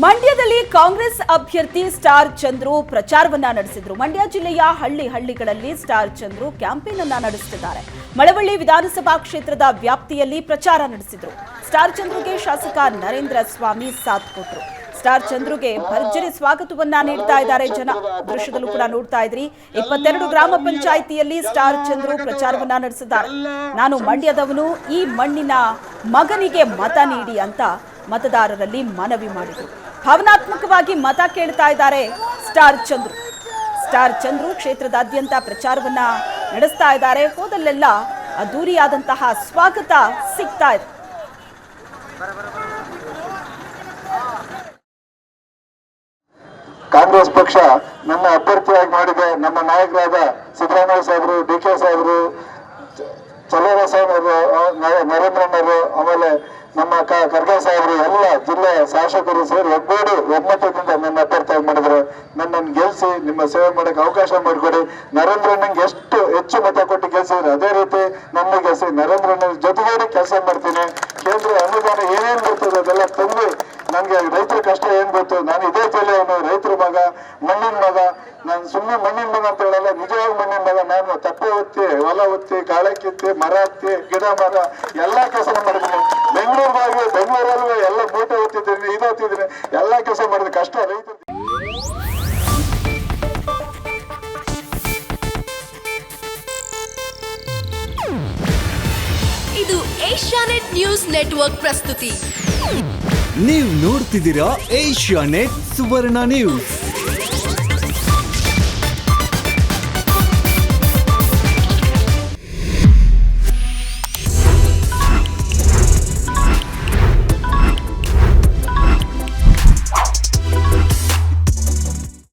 ಮಂಡ್ಯದಲ್ಲಿ ಕಾಂಗ್ರೆಸ್ ಅಭ್ಯರ್ಥಿ ಸ್ಟಾರ್ ಚಂದ್ರು ಪ್ರಚಾರವನ್ನ ನಡೆಸಿದ್ರು. ಮಂಡ್ಯ ಜಿಲ್ಲೆಯ ಹಳ್ಳಿಗಳಲ್ಲಿ ಸ್ಟಾರ್ ಚಂದ್ರು ಕ್ಯಾಂಪೇನ್ ಅನ್ನ ನಡೆಸುತ್ತಿದ್ದಾರೆ. ಮಳವಳ್ಳಿ ವಿಧಾನಸಭಾ ಕ್ಷೇತ್ರದ ವ್ಯಾಪ್ತಿಯಲ್ಲಿ ಪ್ರಚಾರ ನಡೆಸಿದ್ರು. ಸ್ಟಾರ್ ಚಂದ್ರುಗೆ ಶಾಸಕ ನರೇಂದ್ರ ಸ್ವಾಮಿ ಸಾಥ್ ಕೊಟ್ಟರು. ಸ್ಟಾರ್ ಚಂದ್ರುಗೆ ಭರ್ಜರಿ ಸ್ವಾಗತವನ್ನ ನೀಡ್ತಾ ಇದ್ದಾರೆ ಜನ. ದೃಶ್ಯದಲ್ಲೂ ಕೂಡ ನೋಡ್ತಾ ಇದ್ರಿ. 22 ಗ್ರಾಮ ಪಂಚಾಯಿತಿಯಲ್ಲಿ ಸ್ಟಾರ್ ಚಂದ್ರು ಪ್ರಚಾರವನ್ನ ನಡೆಸಿದ್ದಾರೆ. ನಾನು ಮಂಡ್ಯದವನು, ಈ ಮಣ್ಣಿನ ಮಗನಿಗೆ ಮತ ನೀಡಿ ಅಂತ ಮತದಾರರಲ್ಲಿ ಮನವಿ ಮಾಡಿದರು. ಭಾವನಾತ್ಮಕವಾಗಿ ಮತ ಕೇಳ್ತಾ ಇದ್ದಾರೆ ಸ್ಟಾರ್ ಚಂದ್ರು ಕ್ಷೇತ್ರದಾದ್ಯಂತ ಪ್ರಚಾರವನ್ನ ನಡೆಸ್ತಾ ಇದ್ದಾರೆ. ಹೋದಲ್ಲೆಲ್ಲ ಅದ್ದೂರಿಯಾದಂತಹ ಸ್ವಾಗತ ಸಿಗ್ತಾ ಇದೆ. ಕಾಂಗ್ರೆಸ್ ಪಕ್ಷ ನಮ್ಮ ಅಭ್ಯರ್ಥಿಯಾಗಿ ಮಾಡಿದೆ. ನಮ್ಮ ನಾಯಕರಾದ ಸಿದ್ದರಾಮಯ್ಯ ಸಾಹೇಬರು, DK ಸಾಹೇಬರು, ಚಲೋರ ಸಾಹೇಬರು, ನರೇಂದ್ರಣ್ಣರು, ಆಮೇಲೆ ನಮ್ಮ ಖರ್ಗೆ ಸಾಹೇಬರು, ಎಲ್ಲ ಜಿಲ್ಲೆಯ ಶಾಸಕರು ಸೇರಿ ಒಮ್ಮತದಿಂದ ನನ್ನ ಅಭ್ಯರ್ಥಿಯಾಗಿ ಮಾಡಿದ್ರು. ನನ್ನನ್ನು ಗೆಲ್ಸಿ ನಿಮ್ಮ ಸೇವೆ ಮಾಡಕ್ಕೆ ಅವಕಾಶ ಮಾಡಿಕೊಡಿ. ನರೇಂದ್ರಣ್ಣಂಗೆ ಎಷ್ಟು ಹೆಚ್ಚು ಮತ ಕೊಟ್ಟು ಗೆಲ್ಸಿದ್ರೆ ಅದೇ ರೀತಿ ನನ್ನ ಗೆಲ್ಸಿ. ನರೇಂದ್ರಣ್ಣ ಜೊತೆಗೂಡಿ ಕೆಲಸ ಮಾಡ್ತೀನಿ. ಕೇಂದ್ರ ಅನುದಾನ ಏನೇನು ಬರ್ತದೆ ಅದೆಲ್ಲ ತಂದು ನನಗೆ ರೈತರ ಕಷ್ಟ ಏನ್ ಗೊತ್ತು. ನಾನು ಇದೇ ಜಿಲ್ಲೆಯವನು, ರೈತರ ಮಗ, ಮಣ್ಣಿನ ಮಗ. ನಾನು ಸುಮ್ಮನೆ ಮಣ್ಣಿನ ಮಗ ಅಂತ ಹೇಳಲ್ಲ, ನಿಜವಾಗಿ ಮಣ್ಣಿನ ಮಗ. ನಾನು ತಪ್ಪೆ ಒತ್ತಿ, ಹೊಲ ಒತ್ತಿ, ಕಾಳೆ ಕಿತ್ತಿ, ಮರ ಹತ್ತಿ, ಗಿಡ ಮರ ಎಲ್ಲಾ ಕೆಲಸ ಮಾಡಿದ್ದೀನಿ. ಬೆಂಗಳೂರಲ್ಲೂ ಎಲ್ಲ ಮೂಟೆ ಒತ್ತಿದ್ದೀನಿ, ಇದು ಒತ್ತಿದ್ದೀನಿ, ಎಲ್ಲಾ ಕೆಲಸ ಮಾಡಿದ ಕಷ್ಟ ರೈತರು. ಇದು ಏಷ್ಯಾನೆಟ್ ನ್ಯೂಸ್ ನೆಟ್ವರ್ಕ್ ಪ್ರಸ್ತುತಿ. ನೀವು ನೋಡ್ತಿದ್ದೀರಾ ಏಷ್ಯಾನೆಟ್ ಸುವರ್ಣ ನ್ಯೂಸ್.